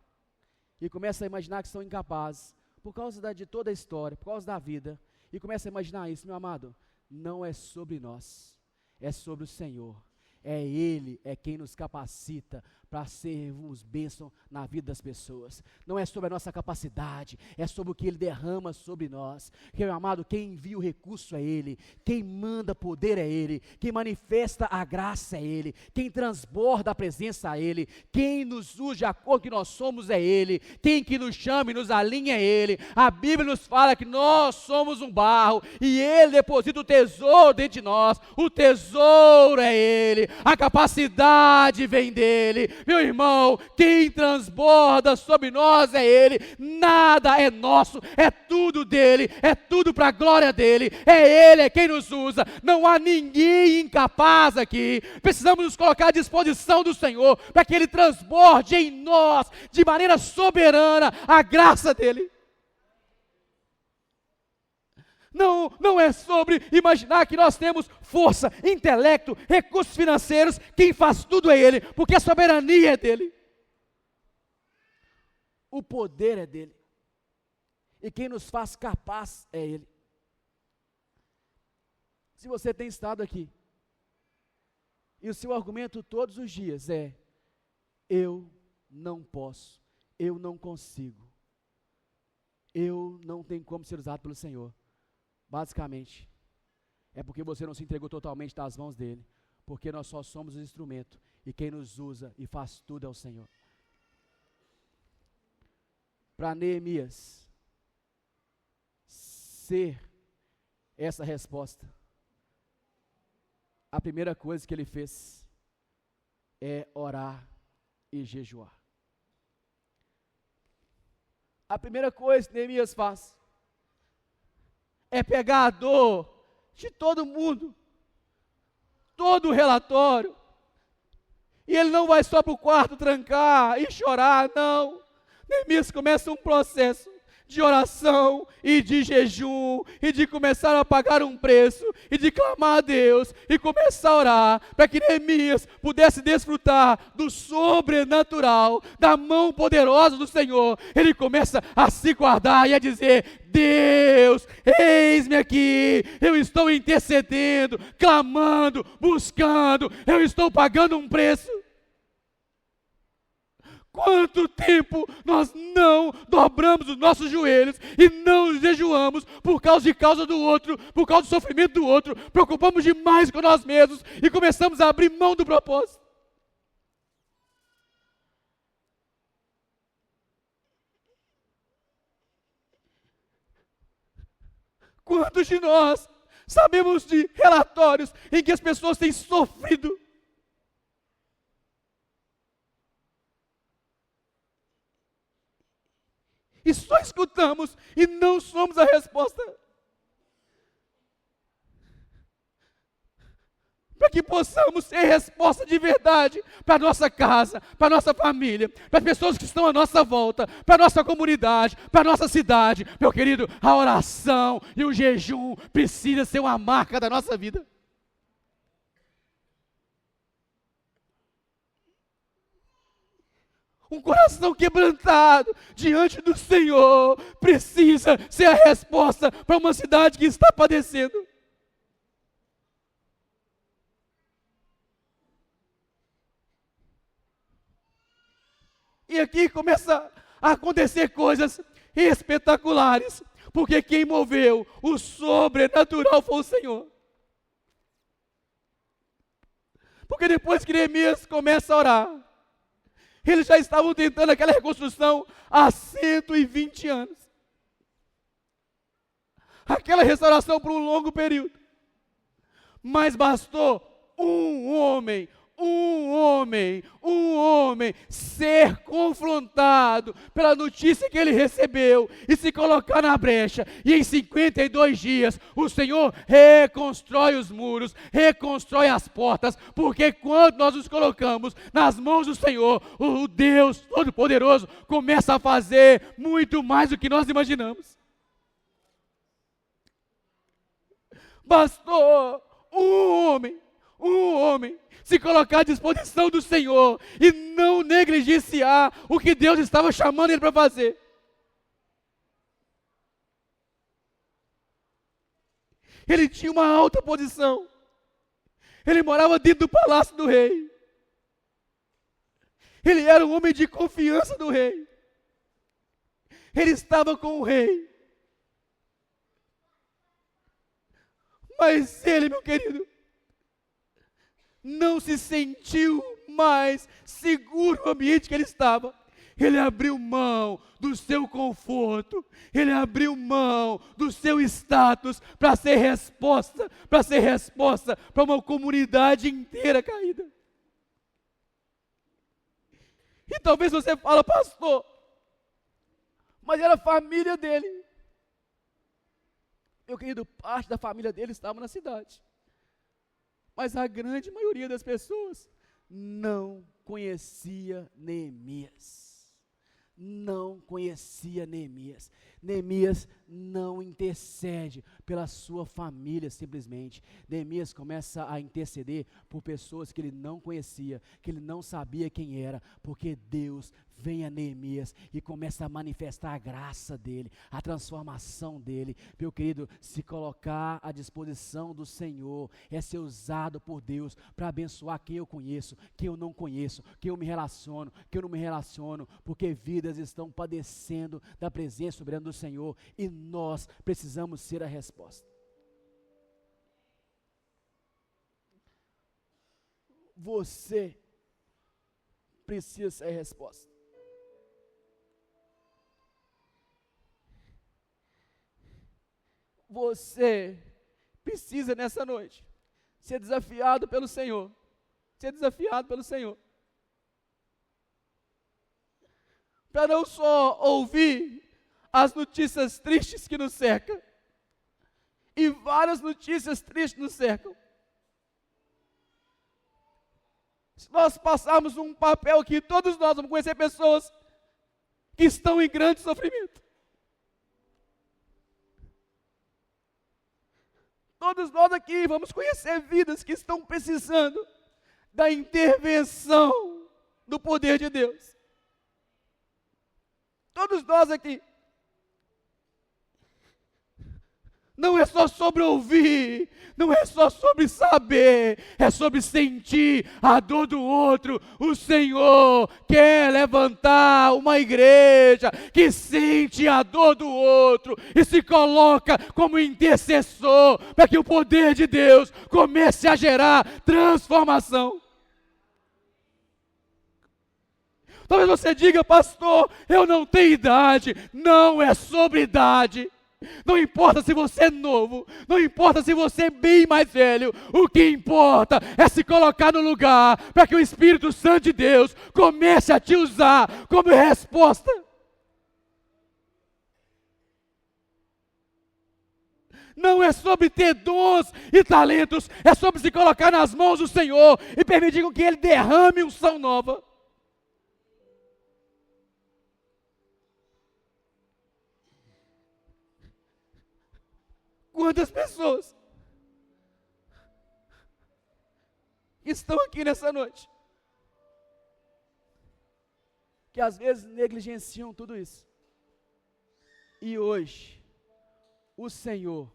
e começam a imaginar que são incapazes, por causa de toda a história, por causa da vida, e começa a imaginar isso, meu amado, não é sobre nós, é sobre o Senhor. É Ele, é quem nos capacita para sermos bênção na vida das pessoas. Não é sobre a nossa capacidade, é sobre o que Ele derrama sobre nós. Porque, meu amado, quem envia o recurso é Ele, quem manda poder é Ele, quem manifesta a graça é Ele, quem transborda a presença é Ele, quem nos usa de acordo que nós somos é Ele, quem que nos chama e nos alinha é Ele. A Bíblia nos fala que nós somos um barro e Ele deposita o tesouro dentro de nós. O tesouro é Ele, a capacidade vem dEle. Meu irmão, quem transborda sobre nós é Ele, nada é nosso, é tudo dEle, é tudo para a glória dEle, é Ele quem nos usa, não há ninguém incapaz aqui. Precisamos nos colocar à disposição do Senhor, para que Ele transborde em nós, de maneira soberana, a graça dEle. Não é sobre imaginar que nós temos força, intelecto, recursos financeiros, quem faz tudo é Ele, porque a soberania é dEle. O poder é dEle, e quem nos faz capaz é Ele. Se você tem estado aqui, e o seu argumento todos os dias é: eu não posso, eu não consigo, eu não tenho como ser usado pelo Senhor. Basicamente, é porque você não se entregou totalmente nas mãos dEle, porque nós só somos o instrumento, e quem nos usa e faz tudo é o Senhor. Para Neemias ser essa resposta, a primeira coisa que ele fez é orar e jejuar. A primeira coisa que Neemias faz é pegar a dor de todo mundo, todo o relatório, e ele não vai só para o quarto trancar e chorar, não. Neemias começa um processo de oração e de jejum, e de começar a pagar um preço, e de clamar a Deus, e começar a orar, para que Neemias pudesse desfrutar do sobrenatural, da mão poderosa do Senhor. Ele começa a se guardar e a dizer: Deus, eis-me aqui, eu estou intercedendo, clamando, buscando, eu estou pagando um preço. Quanto tempo nós não dobramos os nossos joelhos e não jejuamos por causa do outro, por causa do sofrimento do outro, preocupamos demais com nós mesmos e começamos a abrir mão do propósito. Quantos de nós sabemos de relatórios em que as pessoas têm sofrido? E só escutamos e não somos a resposta. Para que possamos ser resposta de verdade para a nossa casa, para a nossa família, para as pessoas que estão à nossa volta, para a nossa comunidade, para a nossa cidade. Meu querido, a oração e o jejum precisa ser uma marca da nossa vida. Um coração quebrantado diante do Senhor precisa ser a resposta para uma cidade que está padecendo. E aqui começa a acontecer coisas espetaculares, porque quem moveu o sobrenatural foi o Senhor. Porque depois que Neemias começa a orar, Eles já estavam tentando aquela reconstrução há 120 anos. Aquela restauração por um longo período. Mas bastou um homem ser confrontado pela notícia que ele recebeu e se colocar na brecha, e em 52 dias o Senhor reconstrói os muros, reconstrói as portas, porque quando nós nos colocamos nas mãos do Senhor, o Deus Todo-Poderoso começa a fazer muito mais do que nós imaginamos. Bastou um homem se colocar à disposição do Senhor e não negligenciar o que Deus estava chamando ele para fazer. Ele tinha uma alta posição. Ele morava dentro do palácio do rei. Ele era um homem de confiança do rei. Ele estava com o rei. Mas ele, meu querido, não se sentiu mais seguro no ambiente que ele estava. Ele abriu mão do seu conforto, ele abriu mão do seu status para ser resposta para uma comunidade inteira caída. E talvez você fale, pastor, mas era a família dele. Meu querido, parte da família dele estava na cidade. Mas a grande maioria das pessoas não conhecia Neemias. Não conhecia Neemias. Neemias não intercede pela sua família simplesmente. Neemias começa a interceder por pessoas que ele não conhecia, que ele não sabia quem era, porque Deus vem a Neemias e começa a manifestar a graça dele, a transformação dele. Meu querido, se colocar à disposição do Senhor é ser usado por Deus para abençoar quem eu conheço, quem eu não conheço, quem eu me relaciono, quem eu não me relaciono, porque vidas estão padecendo da presença soberana do Senhor e nós precisamos ser a resposta. Você precisa ser a resposta. Você precisa nessa noite ser desafiado pelo Senhor. Ser desafiado pelo Senhor. Para não só ouvir as notícias tristes que nos cercam, e várias notícias tristes nos cercam. Se nós passarmos um papel aqui, todos nós vamos conhecer pessoas que estão em grande sofrimento. Todos nós aqui vamos conhecer vidas que estão precisando da intervenção do poder de Deus. Todos nós aqui. Não é só sobre ouvir, não é só sobre saber, é sobre sentir a dor do outro. O Senhor quer levantar uma igreja que sente a dor do outro e se coloca como intercessor para que o poder de Deus comece a gerar transformação. Talvez você diga, pastor, eu não tenho idade. Não é sobre idade. Não importa se você é novo, não importa se você é bem mais velho, o que importa é se colocar no lugar para que o Espírito Santo de Deus comece a te usar como resposta. Não é sobre ter dons e talentos, é sobre se colocar nas mãos do Senhor e permitir que Ele derrame unção nova. Quantas pessoas estão aqui nessa noite que às vezes negligenciam tudo isso, e hoje o Senhor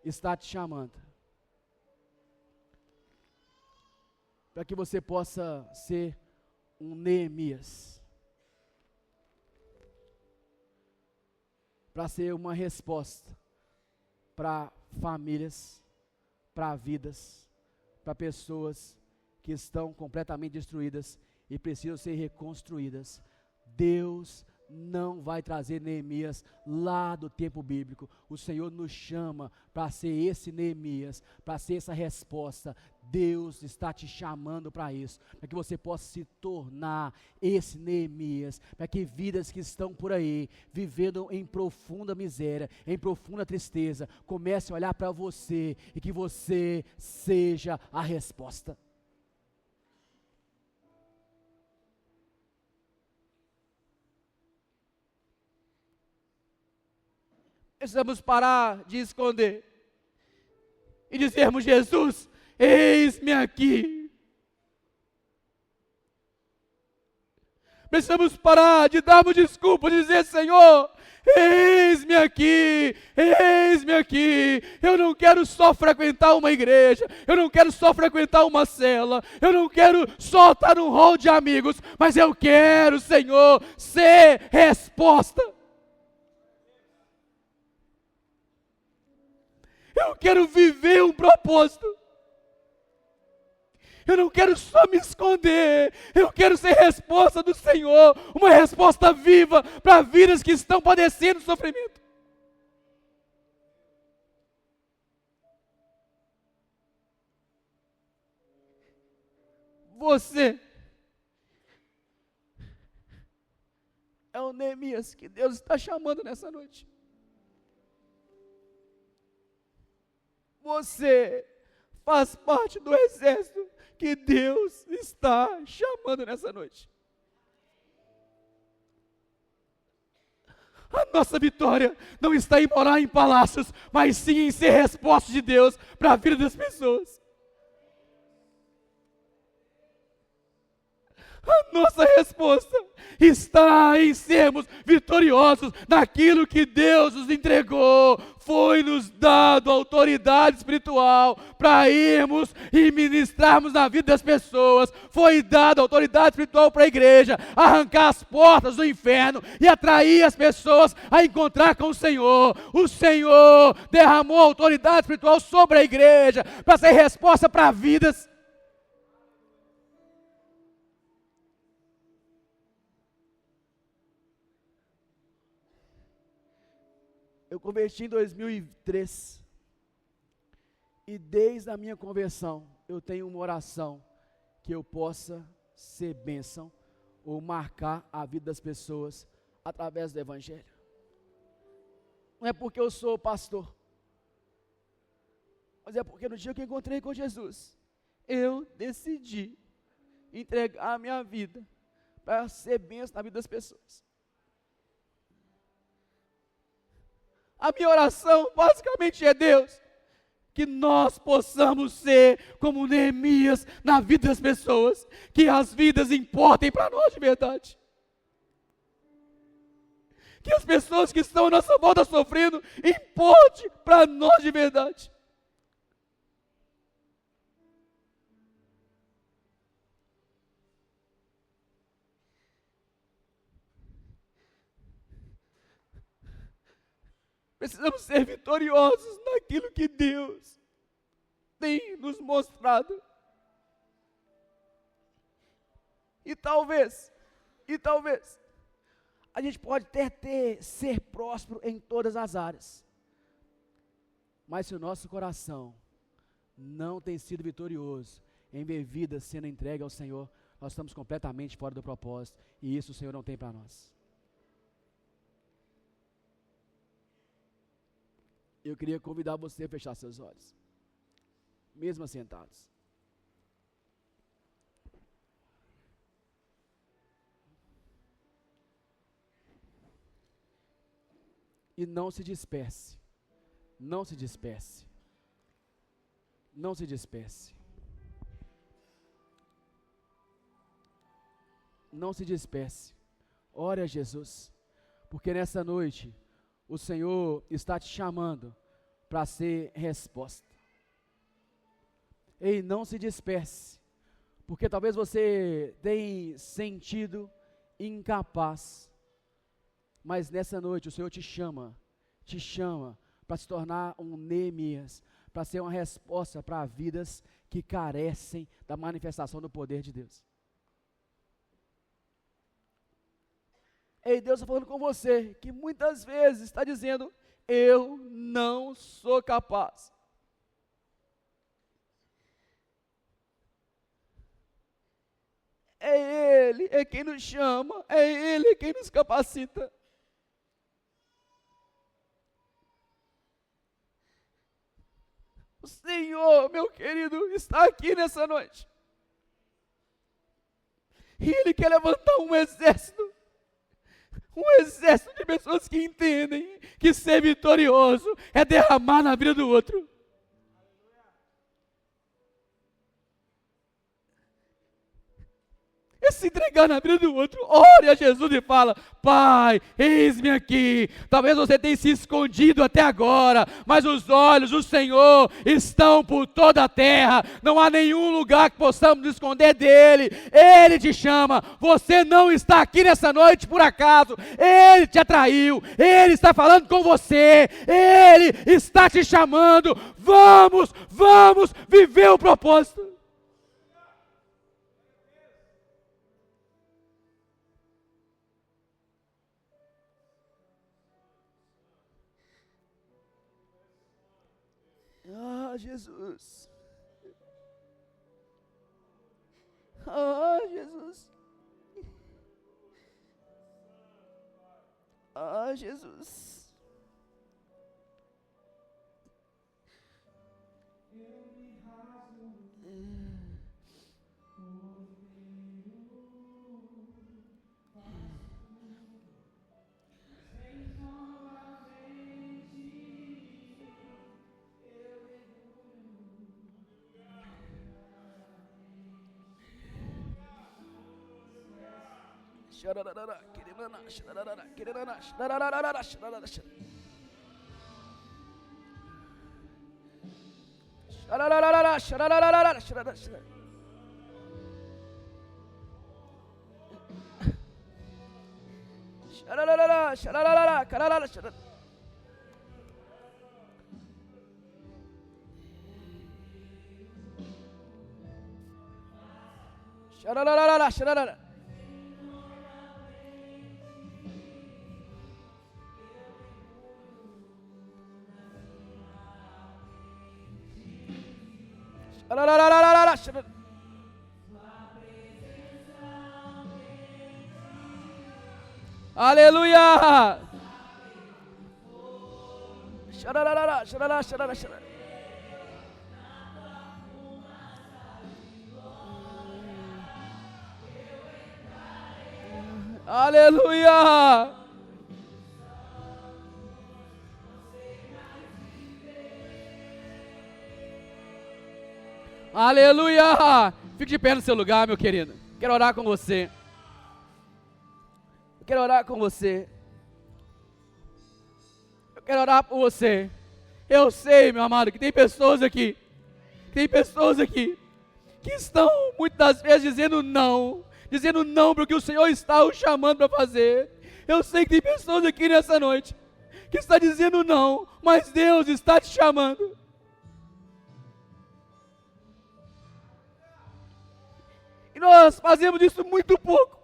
está te chamando para que você possa ser um Neemias, para ser uma resposta para famílias, para vidas, para pessoas que estão completamente destruídas e precisam ser reconstruídas. Deus não vai trazer Neemias lá do tempo bíblico. O Senhor nos chama para ser esse Neemias, para ser essa resposta. Deus está te chamando para isso, para que você possa se tornar esse Neemias, para que vidas que estão por aí, vivendo em profunda miséria, em profunda tristeza, comecem a olhar para você e que você seja a resposta. Precisamos parar de esconder e dizermos: Jesus, eis-me aqui. Precisamos parar de darmos desculpa, de dizer: Senhor, eis-me aqui, eis-me aqui. Eu não quero só frequentar uma igreja, eu não quero só frequentar uma cela, eu não quero só estar num hall de amigos, mas eu quero, Senhor, ser resposta. Eu quero viver um propósito. Eu não quero só me esconder. Eu quero ser resposta do Senhor. Uma resposta viva para vidas que estão padecendo sofrimento. Você é o Neemias que Deus está chamando nessa noite. Você faz parte do exército que Deus está chamando nessa noite. A nossa vitória não está em morar em palácios, mas sim em ser resposta de Deus para a vida das pessoas. A nossa resposta está em sermos vitoriosos naquilo que Deus nos entregou. Foi-nos dado autoridade espiritual para irmos e ministrarmos na vida das pessoas. Foi dada autoridade espiritual para a igreja, arrancar as portas do inferno e atrair as pessoas a encontrar com o Senhor. O Senhor derramou autoridade espiritual sobre a igreja para ser resposta para vidas. Eu converti em 2003, e desde a minha conversão, eu tenho uma oração, que eu possa ser bênção, ou marcar a vida das pessoas, através do Evangelho. Não é porque eu sou pastor, mas é porque no dia que eu encontrei com Jesus, eu decidi entregar a minha vida, para ser bênção na vida das pessoas. A minha oração basicamente é: Deus, que nós possamos ser como Neemias na vida das pessoas, que as vidas importem para nós de verdade. Que as pessoas que estão à nossa volta sofrendo, importe para nós de verdade. Precisamos ser vitoriosos naquilo que Deus tem nos mostrado. E talvez, a gente pode até ser próspero em todas as áreas. Mas se o nosso coração não tem sido vitorioso em ver vidas sendo entregue ao Senhor, nós estamos completamente fora do propósito. E isso o Senhor não tem para nós. Eu queria convidar você a fechar seus olhos, mesmo assentados. E não se disperse, não se disperse, não se disperse, não se disperse. Ore a Jesus, porque nessa noite o Senhor está te chamando para ser resposta. Ei, não se disperse, porque talvez você tenha sentido incapaz, mas nessa noite o Senhor te chama para se tornar um Neemias, para ser uma resposta para vidas que carecem da manifestação do poder de Deus. Ei, Deus está falando com você, que muitas vezes está dizendo, eu não sou capaz. É Ele, é quem nos chama, é Ele quem nos capacita. O Senhor, meu querido, está aqui nessa noite. E Ele quer levantar um exército de pessoas que entendem que ser vitorioso é derramar na vida do outro. É se entregar na vida do outro. Ore a Jesus e fala, Pai, eis-me aqui. Talvez você tenha se escondido até agora, mas os olhos do Senhor estão por toda a terra. Não há nenhum lugar que possamos nos esconder dEle. Ele te chama. Você não está aqui nessa noite por acaso. Ele te atraiu. Ele está falando com você. Ele está te chamando. Vamos viver o propósito. Ah, Jesus. Ah, Jesus. Ah, Jesus. Aleluia! Aleluia! Aleluia! Fique de pé no seu lugar, meu querido. Quero orar com você. Eu quero orar com você. Eu quero orar por você. Eu sei, meu amado, que tem pessoas aqui que estão muitas das vezes dizendo não para o que o Senhor está o chamando para fazer. Eu sei que tem pessoas aqui nessa noite que está dizendo não, mas Deus está te chamando. E nós fazemos isso muito pouco.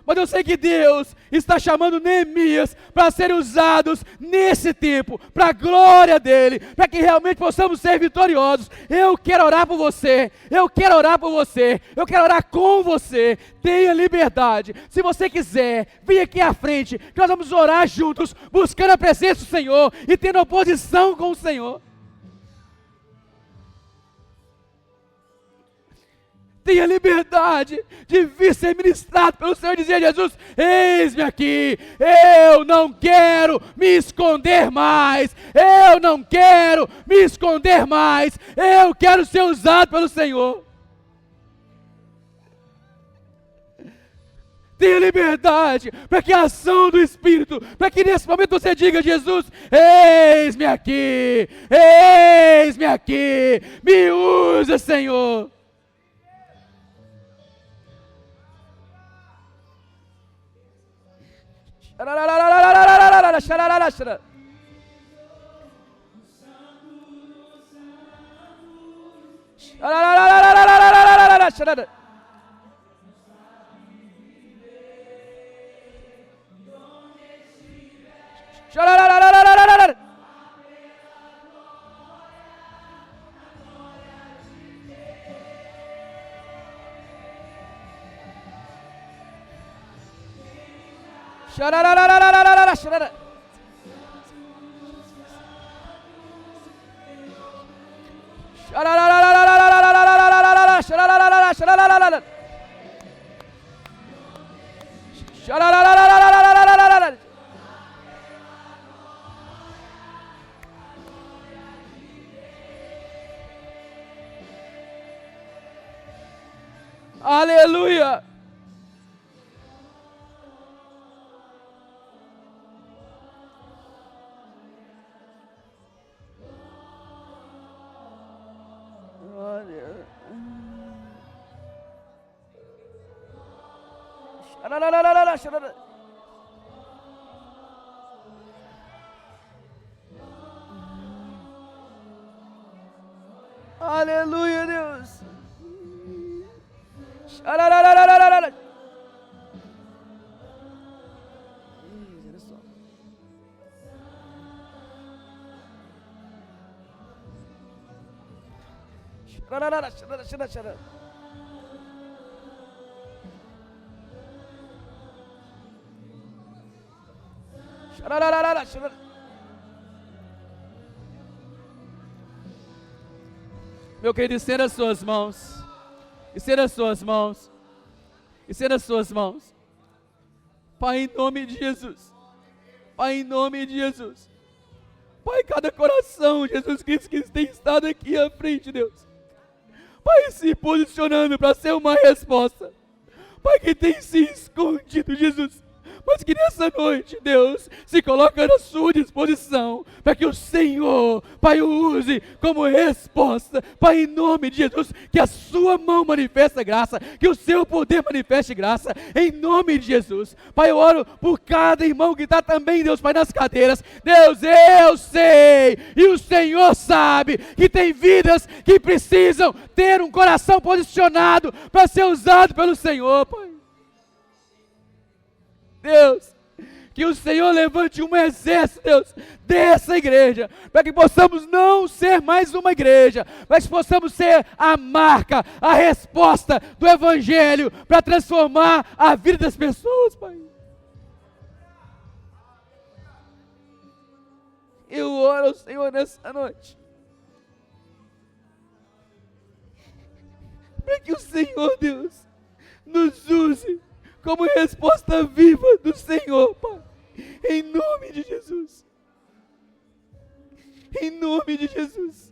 Mas eu sei que Deus está chamando Neemias para serem usados nesse tempo, para a glória dEle, para que realmente possamos ser vitoriosos. Eu quero orar por você, eu quero orar com você. Tenha liberdade. Se você quiser, vem aqui à frente, que nós vamos orar juntos, buscando a presença do Senhor e tendo oposição com o Senhor. Tenha liberdade de vir ser ministrado pelo Senhor e dizer a Jesus, eis-me aqui, eu não quero me esconder mais, eu quero ser usado pelo Senhor. Tenha liberdade para que a ação do Espírito, para que nesse momento você diga a Jesus, eis-me aqui, me usa, Senhor. Xararararararara, xarara. Xararararararararara, xararararara, xararararara. Xararararararararara. Aleluia. Aleluia, Deus. Meu querido, estenda as suas mãos. Estenda as suas mãos. Estenda as suas mãos. Pai, em nome de Jesus. Pai, em nome de Jesus. Pai, cada coração, Jesus Cristo, que tem estado aqui à frente, Deus. Pai, se posicionando para ser uma resposta. Pai, que tem se escondido, Jesus. Mas que nessa noite, Deus, se coloca na sua disposição, para que o Senhor, Pai, o use como resposta, Pai, em nome de Jesus, que a sua mão manifeste graça, que o seu poder manifeste graça, em nome de Jesus. Pai, eu oro por cada irmão que está também, Deus, Pai, nas cadeiras. Deus, eu sei, e o Senhor sabe, que tem vidas que precisam ter um coração posicionado para ser usado pelo Senhor, Pai. Deus, que o Senhor levante um exército, Deus, dessa igreja, para que possamos não ser mais uma igreja, mas possamos ser a marca, a resposta do Evangelho, para transformar a vida das pessoas, Pai. Eu oro ao Senhor nessa noite, para que o Senhor, Deus, nos use como resposta viva do Senhor, Pai, em nome de Jesus, em nome de Jesus.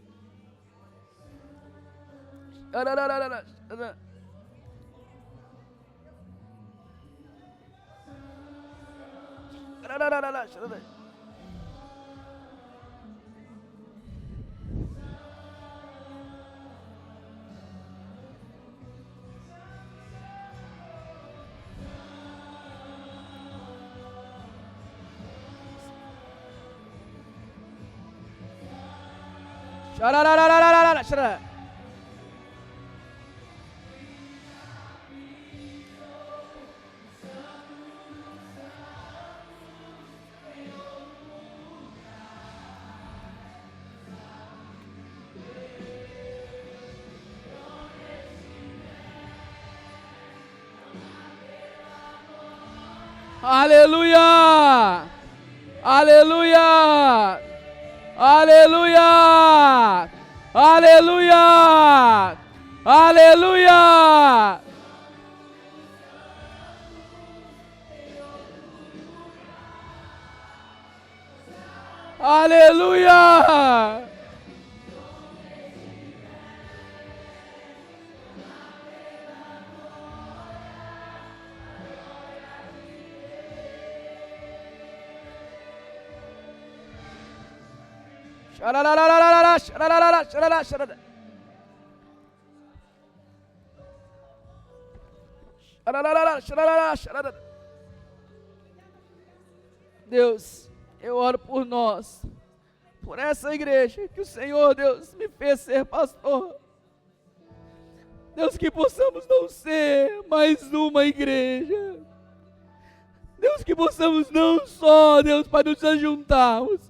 Aleluia! Aleluia! Aleluia! Aleluia! Aleluia! Aleluia! Deus, eu oro por nós, por essa igreja que o Senhor, Deus, me fez ser pastor. Deus, que possamos não ser mais uma igreja. Deus, que possamos não só, Deus, para nos ajuntarmos,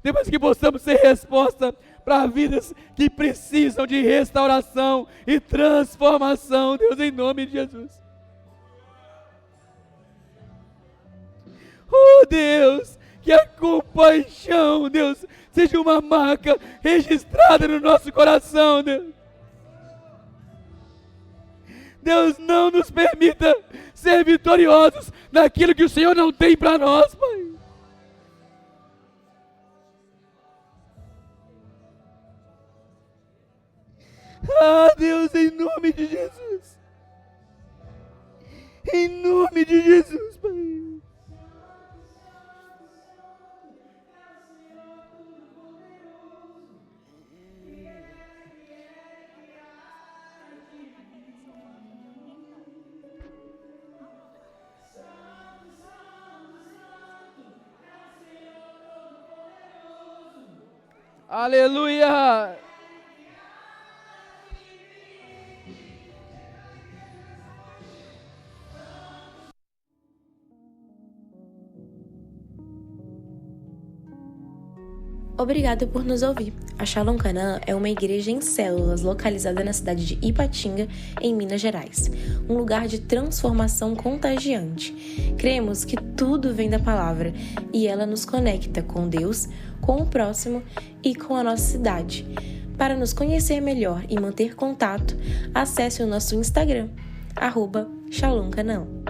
Deus, que possamos ser resposta para vidas que precisam de restauração e transformação, Deus, em nome de Jesus. Oh Deus, que a compaixão, Deus, seja uma marca registrada no nosso coração, Deus. Deus, não nos permita ser vitoriosos naquilo que o Senhor não tem para nós, Pai. Ah, Deus, em nome de Jesus. Em nome de Jesus, Pai. Aleluia! Obrigada por nos ouvir. A Shalom Canaã é uma igreja em células localizada na cidade de Ipatinga, em Minas Gerais. Um lugar de transformação contagiante. Cremos que tudo vem da palavra e ela nos conecta com Deus, com o próximo e com a nossa cidade. Para nos conhecer melhor e manter contato, acesse o nosso Instagram, @ShalomCanaã.